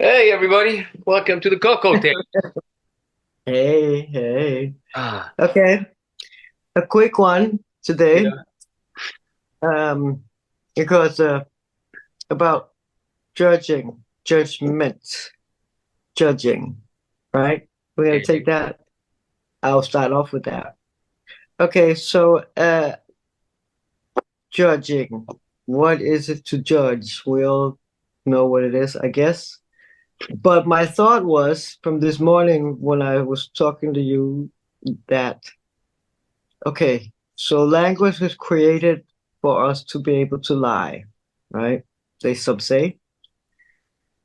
Hey everybody, welcome to the Coco Tapes. Hey. Ah, Okay, a quick one today. yeah. Um, because about judgment, judging, right? We're gonna take Okay. that. I'll start off with that. Okay, so judging. What is it to judge? We all know what it is, I guess. But my thought was from this morning when I was talking to you that okay, so language was created for us to be able to lie, right? Some say.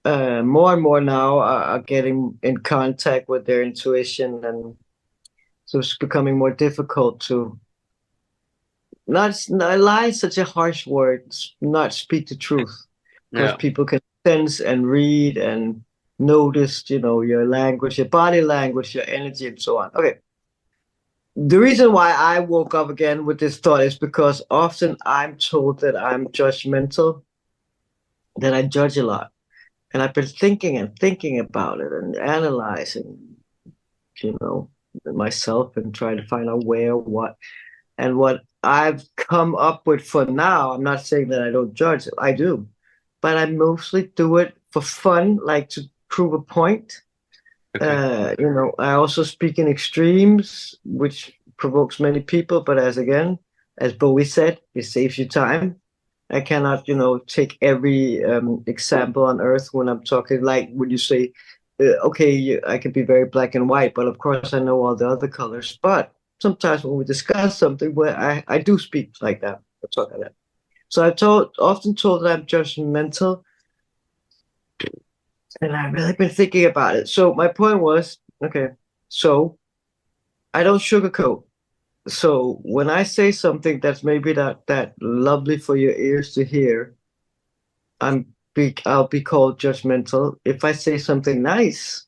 More and more now are getting in contact with their intuition, and so it's becoming more difficult to not lie is such a harsh word, not speak the truth, because Yeah. people can sense and read and notice, your language, your body language, your energy, and so on. Okay. The reason why I woke up again with this thought is because often I'm told that I'm judgmental, that I judge a lot. And I've been thinking and thinking about it and analyzing, you know, myself and trying to find out where, what, and what I've come up with for now. I'm not saying that I don't judge, I do, but I mostly do it for fun, like to prove a point. Okay. I also speak in extremes, which provokes many people. But as Bowie said, it saves you time. I cannot, take every example on earth when I'm talking. Like when you say, okay, I can be very black and white, but of course I know all the other colors. But sometimes when we discuss something, where I do speak like that, I talk like that. So often told that I'm judgmental, and I've really been thinking about it. So my point was, okay, so I don't sugarcoat. So when I say something that's maybe not that lovely for your ears to hear, I'll be called judgmental. If I say something nice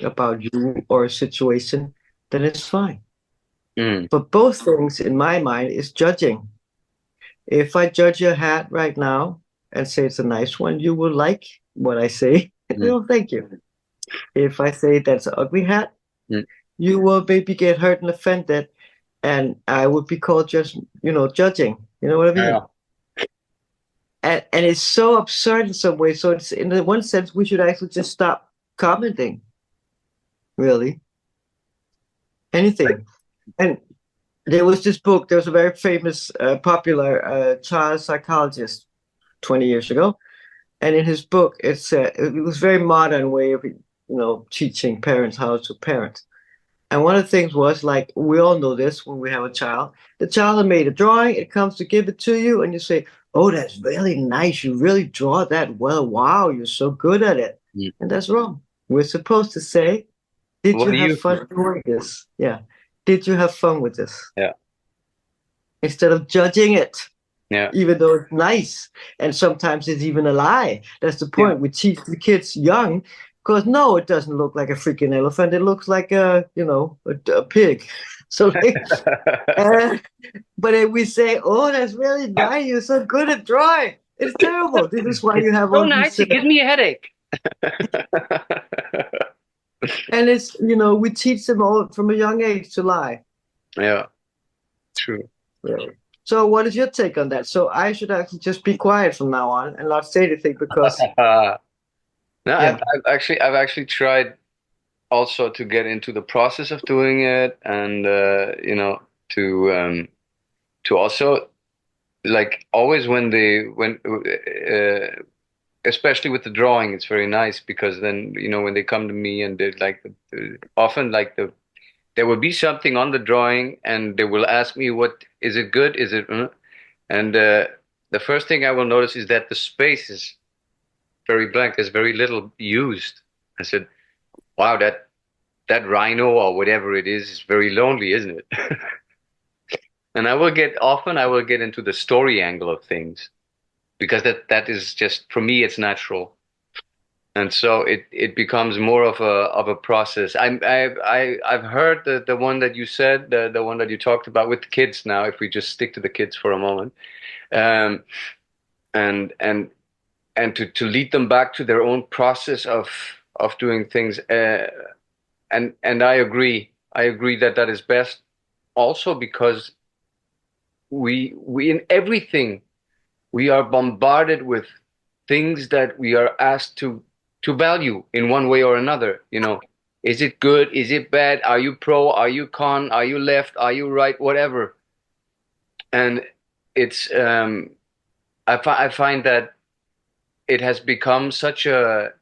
about you or a situation, then it's fine. Mm. But both things in my mind is judging. If I judge your hat right now and say it's a nice one, you will like what I say. Mm. Well, thank you. If I say that's an ugly hat, Mm. you will maybe get hurt and offended, and I would be called just, judging. You know what I mean? Yeah. And it's so absurd in some ways. So it's in the one sense we should actually just stop commenting, really, Like, anything. And there was this book. There was a very famous, popular child psychologist 20 years ago, and in his book, it was a very modern way of teaching parents how to parent. And one of the things was like we all know this when we have a child. The child had made a drawing, it comes to give it to you, and you say, "Oh, that's really nice. You really draw that well. Wow, you're so good at it." mm. And that's wrong. We're supposed to say, "Did What you do have you? fun doing this?" Yeah. Did you have fun with this? Yeah. Instead of judging it, Yeah. even though it's nice. And sometimes it's even a lie. That's the Yeah. point. We teach the kids young because no, it doesn't look like a freaking elephant. It looks like a pig. So uh, but if we say, "Oh, that's really nice. You're so good at drawing." It's terrible. This is why It's you have so all nice. these, It gives me a headache. and we teach them all from a young age to lie. Yeah. True. Really. So, what is your take on that? So, I should actually just be quiet from now on and not say anything because, No, yeah. I've actually tried also to get into the process of doing it, and to also like always when especially with the drawing, it's very nice because then when they come to me and they like often like there will be something on the drawing and they will ask me, what is it, good, is it and the first thing I will notice is that the space is very blank, there's very little used. I said, wow, that rhino or whatever it is very lonely, isn't it? And I will get into the story angle of things because that is just, for me, it's natural. And so it becomes more of a process. I've heard the one that you said, the one that you talked about with kids. Now, if we just stick to the kids for a moment, um, and and to lead them back to their own process of doing things. And I agree that that is best. Also because we in everything we are bombarded with things that we are asked to value in one way or another. You know, is it good? Is it bad? Are you pro? Are you con? Are you left? Are you right? Whatever. And it's I find that it has become such a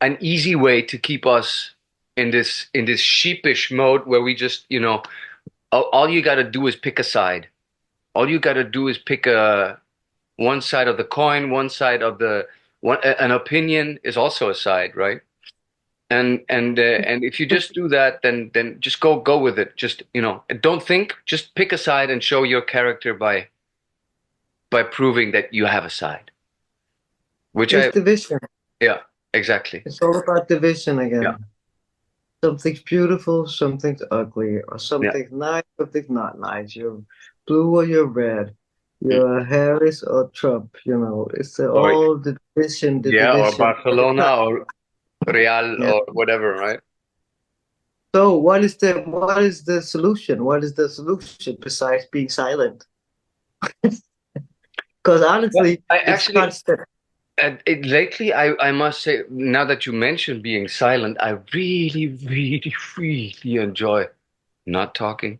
an easy way to keep us in this sheepish mode where we just, you know, all you got to do is pick a side. All you got to do is pick a one side of the coin, one side of the one. An opinion is also a side, right? And if you just do that, then just go with it. Just, you know, and don't think. Just pick a side and show your character by proving that you have a side. Which It's I division. Yeah, exactly. It's all about division Yeah, again. Something's beautiful, something's ugly, or yeah. something's nice, something's not nice. You're blue or you're red. Mm. You're Harris or Trump. You know, it's Or all the division, the yeah, or division. And it's not. Barcelona or Real Yeah. or whatever, right? So what is the solution? What is the solution besides being silent? Because Yeah, honestly, I it's actually constant. lately I must say, now that you mentioned being silent, I really, really, really enjoy not talking.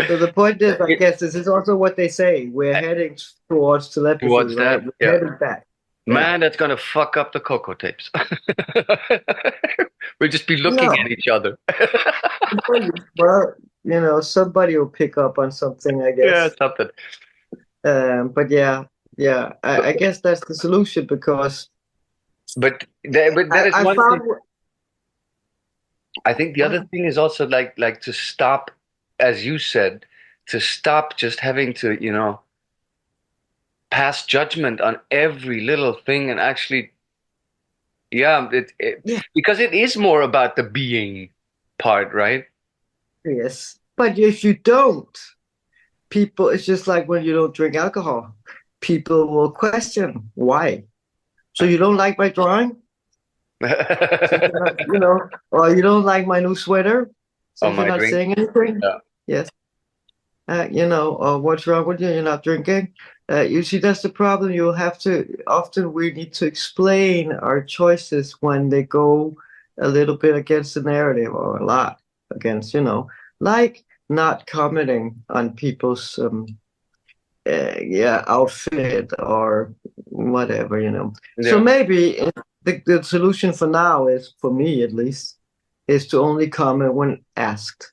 So the point is, I It- guess this is also what they say. We're heading towards telepathy, Towards right? that, We're yeah. heading back. Yeah. Man, that's gonna fuck up the Coco Tapes. We'll just be looking No. at each other. Well, you know, somebody will pick up on something, I Yeah, guess. something. But yeah, yeah, I guess that's the solution because But that is I one thing. found I think the other what? thing is also like to stop, as you said, to stop just having to, you know, pass judgment on every little thing and actually, yeah, Yeah, because it is more about the being part, right? yes. But if you don't, people, it's just like when you don't drink alcohol, people will question why. So you don't like my drawing? Since you're not, you know, or you don't like my new sweater? On Since you're my not drink. saying anything? Yeah. Yes. You know, what's wrong with you? You're not drinking. You see, that's the problem. You'll have to, often we need to explain our choices when they go a little bit against the narrative or a lot against, you know, like not commenting on people's, yeah, outfit or whatever, you know. So Yeah. maybe the solution for now is, for me at least, is to only comment when asked.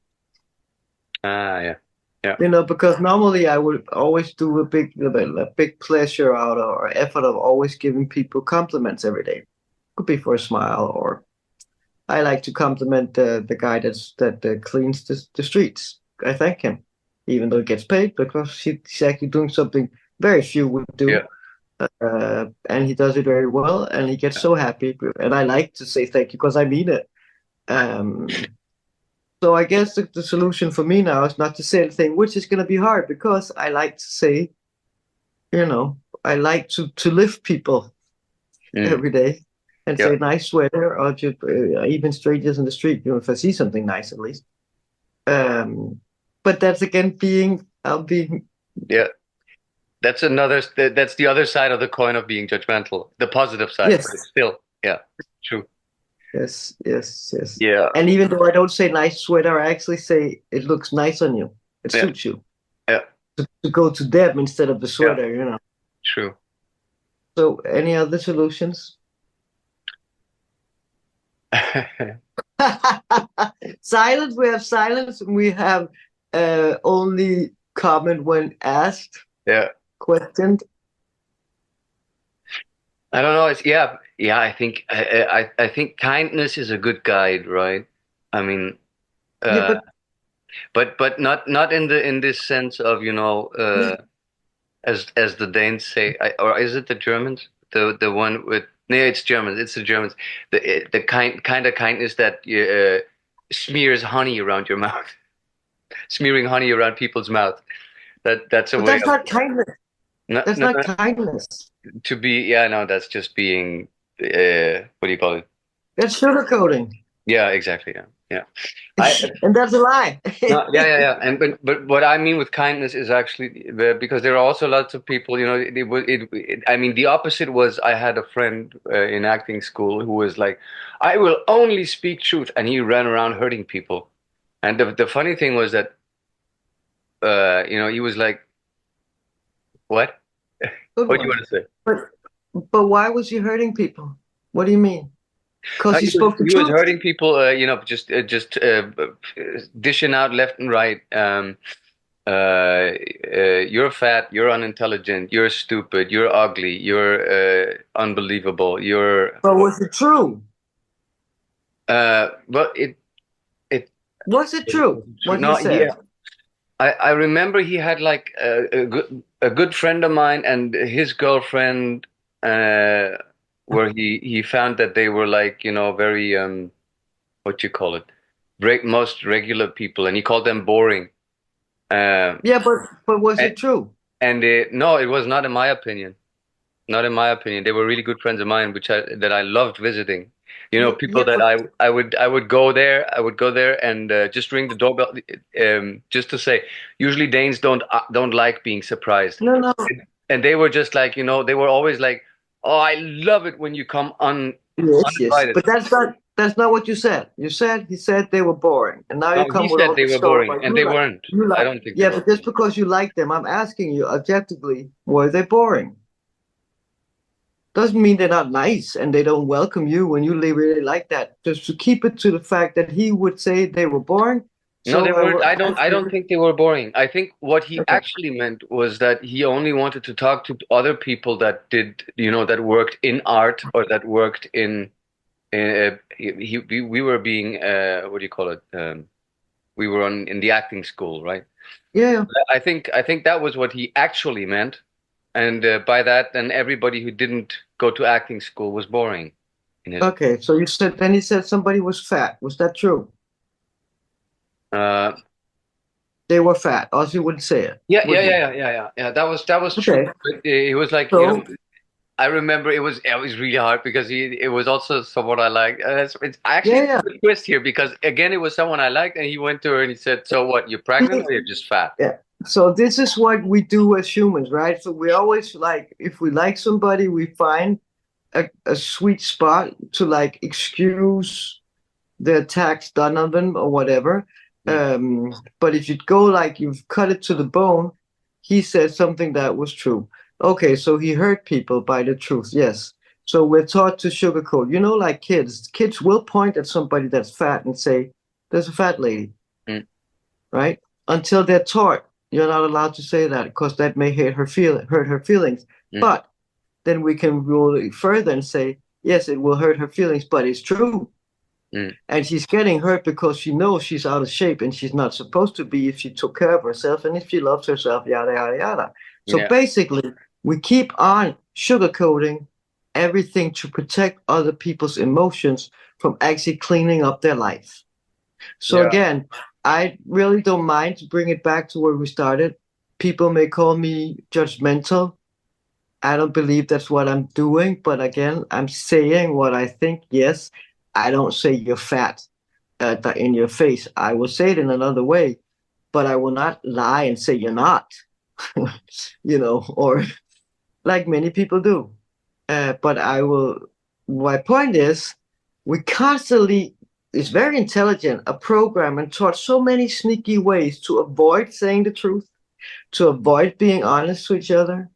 Ah, yeah. Yeah. You know, because normally I would always do a big pleasure out or effort of always giving people compliments every day. Could be for a smile, or I like to compliment the guy that cleans the streets. I thank him, even though he gets paid because he's actually doing something very few would do, Yeah. and he does it very well, and he gets so happy. And I like to say thank you because I mean it. Um, So I guess the solution for me now is not to say anything, which is going to be hard because I like to say, you know, I like to lift people Mm. every day and Yeah. say nice sweater or just even strangers in the street, you know, if I see something nice at least. Um, but that's again I'll be, Yeah. That's the other side of the coin of being judgmental, the positive side, but it's yes, still, yeah, true. yes, yes, yes. Yeah. And even though I don't say nice sweater, I actually say it looks nice on you. It Yeah. suits you Yeah. to go to them instead of the Yeah. sweater, you know. True. So any other solutions? Silence, we have silence, and we have only comment when asked, Yeah. questioned. I don't know. It's yeah. I think kindness is a good guide, right? I mean, Yeah, uh, but not in this sense of, you know, yeah, as the Danes say, or is it the Germans? The one with no, it's Germans. It's the Germans. The kind of kindness that smears honey around your mouth, smearing honey around people's mouth. That's a But way that's of not kindness. no, That's no, not no, kindness. to be. Yeah, no, that's just being. What do you call it? That's sugarcoating. Yeah, exactly. Yeah, yeah. I And that's a lie. no, yeah, yeah, yeah. And but what I mean with kindness is actually because there are also lots of people. I mean, the opposite was I had a friend in acting school who was like, "I will only speak truth," and he ran around hurting people. And the funny thing was that he was like, "What? Good What do you one. want to say?" But but why was he hurting people? What do you mean? Because he spoke the He was truth. hurting people, just dishing out left and right. You're fat, you're unintelligent, you're stupid, you're ugly, you're unbelievable, you're. But was it true? But it Was it true what he no, said? yeah. I remember he had like a good friend of mine and his girlfriend, uh, where he found that they were like very what you call it, most regular people, and he called them boring. Um, Yeah, but was and it true? no, it was not in my opinion. Not in my opinion. They were really good friends of mine, that I loved visiting. Yeah, People yeah, that but I would go there. I would go there and just ring the doorbell, just to say. Usually Danes don't like being surprised, no, no. and they were just like they were always like, "Oh, I love it when you come Yes, yes. uninvited." But that's not what you said. You said he said they were boring, and now No, you he come with said all they this were stuff boring, about and they weren't. you I like. don't think they Yeah, were but just boring. because you like them, I'm asking you objectively, were they boring? Doesn't mean they're not nice and they don't welcome you when you really like that. Just to keep it to the fact that he would say they were boring. No, they So I weren't. will I ask don't you. think they were boring. I think what he Okay. actually meant was that he only wanted to talk to other people that that worked in art or that worked in. We were being what do you call it? We were in the acting school, right? Yeah. I think that was what he actually meant, and by that, then everybody who didn't go to acting school was boring in his. Okay. So you said then he said somebody was fat. Was that true? Uh, They were fat, or else he wouldn't say it, yeah, would he? yeah. That was true. Okay. But he was like, So I remember it was really hard because it was also someone I liked. It's actually yeah, a yeah. good twist here because again it was someone I liked and he went to her and he said, "So what? You're pregnant or you're just fat?" Yeah. So this is what we do as humans, right? So we always like if we like somebody, we find a sweet spot to like excuse the attacks done on them or whatever. Mm, But if you go like you've cut it to the bone, he said something that was true. Okay, so he hurt people by the truth. Yes. So we're taught to sugarcoat. You know, like kids. Kids will point at somebody that's fat and say, "There's a fat lady," mm, right? Until they're taught you're not allowed to say that because that may hurt her feelings. mm, But then we can roll further and say, yes, it will hurt her feelings, but it's true. mm. And she's getting hurt because she knows she's out of shape and she's not supposed to be if she took care of herself and if she loves herself, yada, yada, yada. So Yeah, basically, we keep on sugarcoating everything to protect other people's emotions from actually cleaning up their life. So yeah, again, I really don't mind to bring it back to where we started. People may call me judgmental. I don't believe that's what I'm doing, but again, I'm saying what I think. Yes, I don't say you're fat in your face. I will say it in another way, but I will not lie and say you're not, or like many people do. But I will, my point is, we constantly, it's very intelligent, a program and taught so many sneaky ways to avoid saying the truth, to avoid being honest to each other.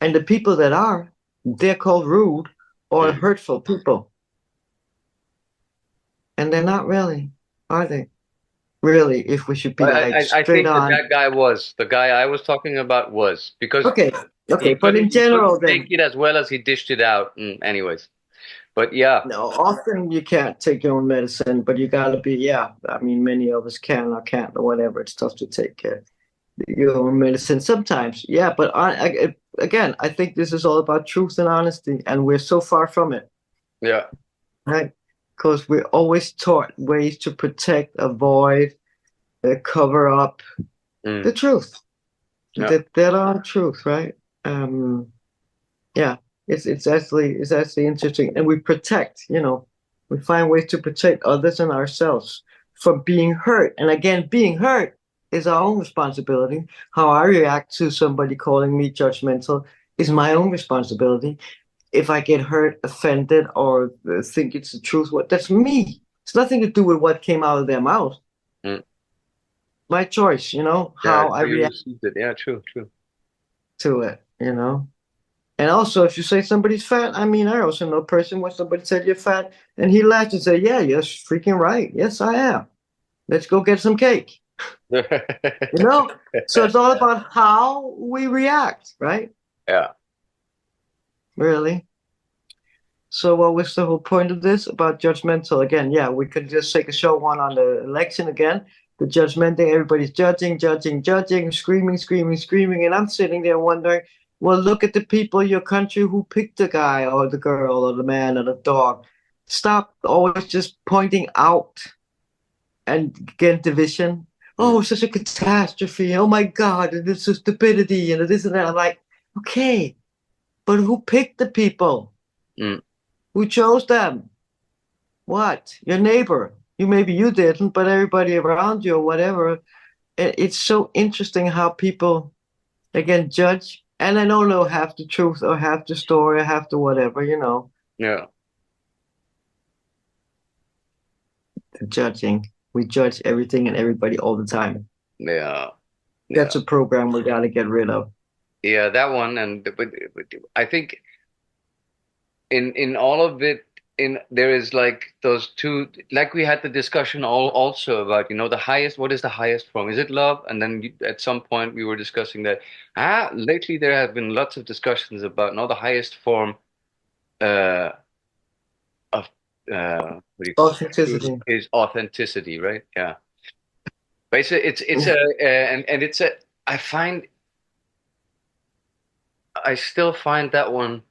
And the people that are, they're called rude or mm. hurtful people. And they're not really, are they? Really, if we should be like I straight think that on. that guy was the guy I was talking about was because Okay, okay, but in he couldn't general, take then it as well as he dished it out. Anyways, but yeah, no, often you can't take your own medicine, but you gotta be, yeah. I mean, many of us can or can't or whatever. It's tough to take your own medicine sometimes, yeah. But again, I think this is all about truth and honesty, and we're so far from it, yeah. right? Because we're always taught ways to protect, avoid, cover up the Mm. truth. Yeah. That are truth, right? Um, yeah, it's actually interesting, and we protect. We find ways to protect others and ourselves from being hurt. And again, being hurt is our own responsibility. How I react to somebody calling me judgmental is my own responsibility. If I get hurt, offended, or think it's the truth, that's me. It's nothing to do with what came out of their mouth. Mm. My choice, Yeah, how I how you react received it. Yeah, true, true. to it. And also, if you say somebody's fat, I mean, I also know a person when somebody said you're fat, and he laughed and said, "Yeah, you're freaking right. Yes, I am. Let's go get some cake." You know? So it's all about how we react, right? Yeah. Really. So what was the whole point of this about judgmental? Again, yeah, we could just take a short one on the election again. The judgmental, everybody's judging, judging, judging, screaming, screaming, screaming. And I'm sitting there wondering, well, look at the people in your country who picked the guy or the girl or the man or the dog. Stop always just pointing out and get division. Mm, Oh, such a catastrophe. Oh my God, and this is stupidity and this and that. I'm like, okay, but who picked the people? mm. Who chose them? What? Your neighbor. Maybe you didn't, but everybody around you or whatever. It's so interesting how people again judge, and I don't know half the truth or half the story or half the whatever. Yeah. The judging. We judge everything and everybody all the time. Yeah. Yeah. That's a program we gotta get rid of. Yeah, that one. And but I think in all of it, in there is like those two, like we had the discussion also about, the highest, what is the highest form? Is it love? And then at some point we were discussing that lately there have been lots of discussions about the highest form uh of what do you call it? Truth Authenticity. is authenticity, right? Yeah. But it's a and it's a I find I still find that one.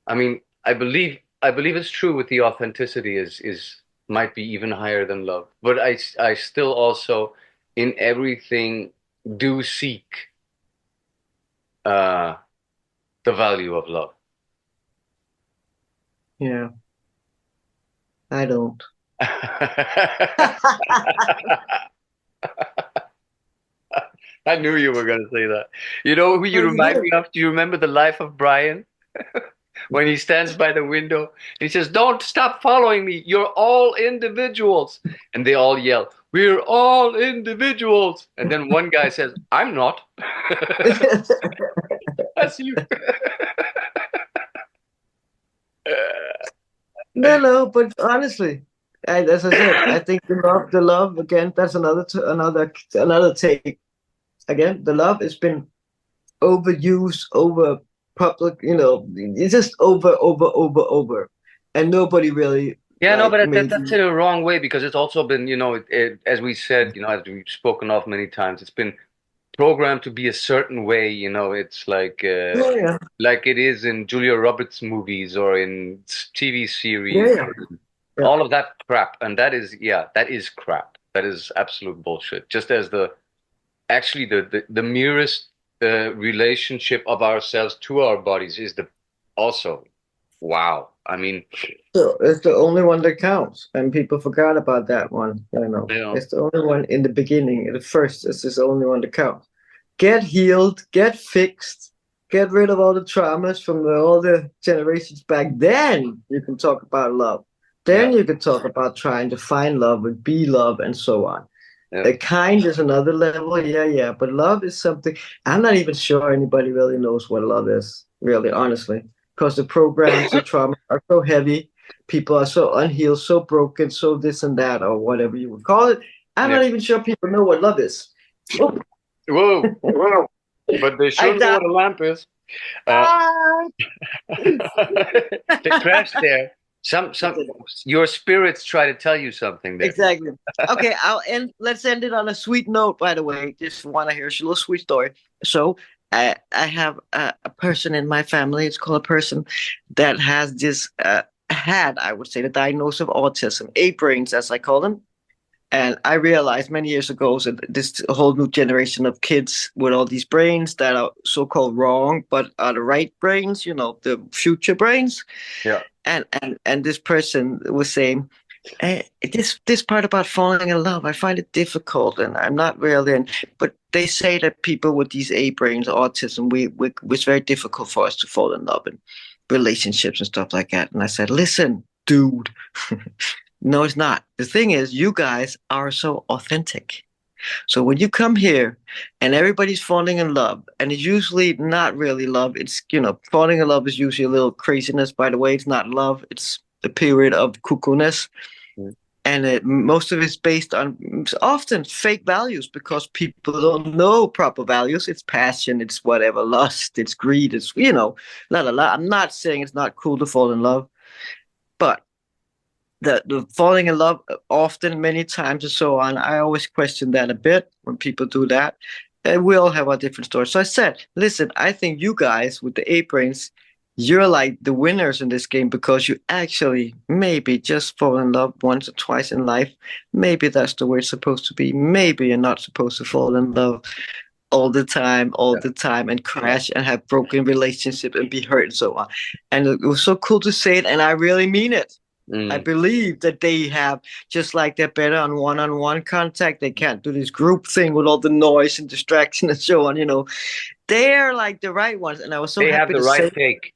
I mean, I believe it's true with the authenticity is might be even higher than love. But I still also in everything do seek uh the value of love. Yeah, I don't. I knew you were going to say that. You know who you But remind yeah. me of? Do you remember the life of Brian? When he stands by the window, he says, "Don't stop following me. You're all individuals." And they all yell, "We're all individuals." And then one guy says, "I'm not." That's you. No, but honestly, as I said, I think the love again. That's another take. Again, the love has been overused, over public. It's just over, and nobody really Yeah, no, like but that's maybe. in a wrong way because it's also been, as we said, as we've spoken of many times, it's been programmed to be a certain way. It's Yeah, yeah, like it is in Julia Roberts movies or in TV yeah, series, yeah, yeah. all of that crap. And that is, yeah, that is crap. That is absolute bullshit. Just as actually the merest relationship of ourselves to our bodies is the also, wow. I mean, So it's the only one that counts, and people forgot about that one. you know, It's the only one in the beginning. At first, it's just the only one that counts. Get healed, get fixed, get rid of all the traumas from all the generations back. Then you can talk about love. yeah, Then you can talk about trying to find love and be love and so on. yeah. A kind is another level, yeah, yeah. But love is something I'm not even sure anybody really knows what love is, really, honestly. Because the programs, the trauma are so heavy. People are so unhealed, so broken, so this and that, or whatever you would call it. I'm Yeah. not even sure people know what love is. Oh, Whoa, but they I sure know died. what a lamp is. Uh, Ah! they crashed there. Some your spirits try to tell you something there. Exactly. Okay, let's end it on a sweet note, by the way. Just want to hear a little sweet story. So I have a person in my family. It's called a person that has this had, I would say, the diagnosis of autism, eight brains, as I call them. And I realized many years ago that this whole new generation of kids with all these brains that are so-called wrong, but are the right brains, the future brains. Yeah. And this person was saying, this part about falling in love, I find it difficult, and I'm not really in. But they say that people with these A brains, autism, it's very difficult for us to fall in love in relationships and stuff like that. And I said, listen, dude, no, it's not. The thing is, you guys are so authentic. So when you come here and everybody's falling in love, and it's usually not really love, it's, falling in love is usually a little craziness. By the way, it's not love, it's a period of cuckoo-ness. Mm. And most of it's based on often fake values because people don't know proper values. It's passion, it's whatever, lust, it's greed, it's, la la la. I'm not saying it's not cool to fall in love, but the falling in love often, many times, and so on. I always question that a bit when people do that. And we all have our different stories. So I said, listen, I think you guys with the A brains, you're like the winners in this game because you actually maybe just fall in love once or twice in life. Maybe that's the way it's supposed to be. Maybe you're not supposed to fall in love all Yeah. the time, and crash and have broken relationships and be hurt and so on. And it was so cool to say it, and I really mean it. I Mm. believe that they have, just like they're better on one-on-one contact, they can't do this group thing with all the noise and distraction and so on. They're like the right ones. And I was so They have happy the to right say, take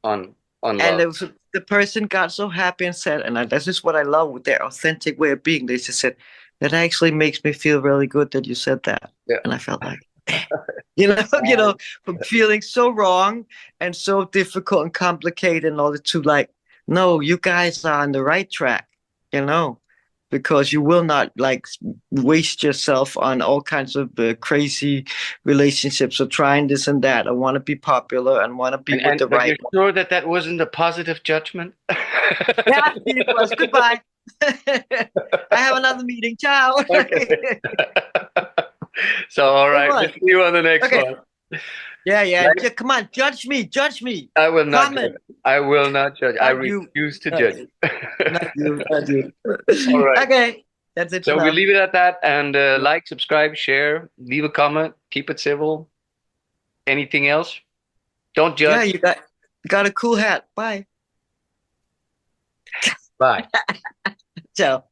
on and love. the person got so happy and said, and this is what I love with their authentic way of being. They just said, that actually makes me feel really good that you said that. Yeah. And I felt like, from feeling so wrong and so difficult and complicated in order to like, no, you guys are on the right track, because you will not like waste yourself on all kinds of crazy relationships or trying this and that. I want to be popular and want to be with the But right you're one. sure that that wasn't a positive judgment? Yeah, it was. Goodbye. I have another meeting. Ciao. Okay. So, all It right, we'll was. see you on the next Okay. one. Yeah, yeah. Like, Come on, judge me. Judge me. I will not judge. Comment. I will not judge. I Not you. refuse to Not judge. you. Not you. Not you. All right. Okay. That's it for So we now. leave it at that. And like, subscribe, share, leave a comment, keep it civil. Anything else? Don't Yeah, judge. you got a cool hat. Bye. Bye. Ciao.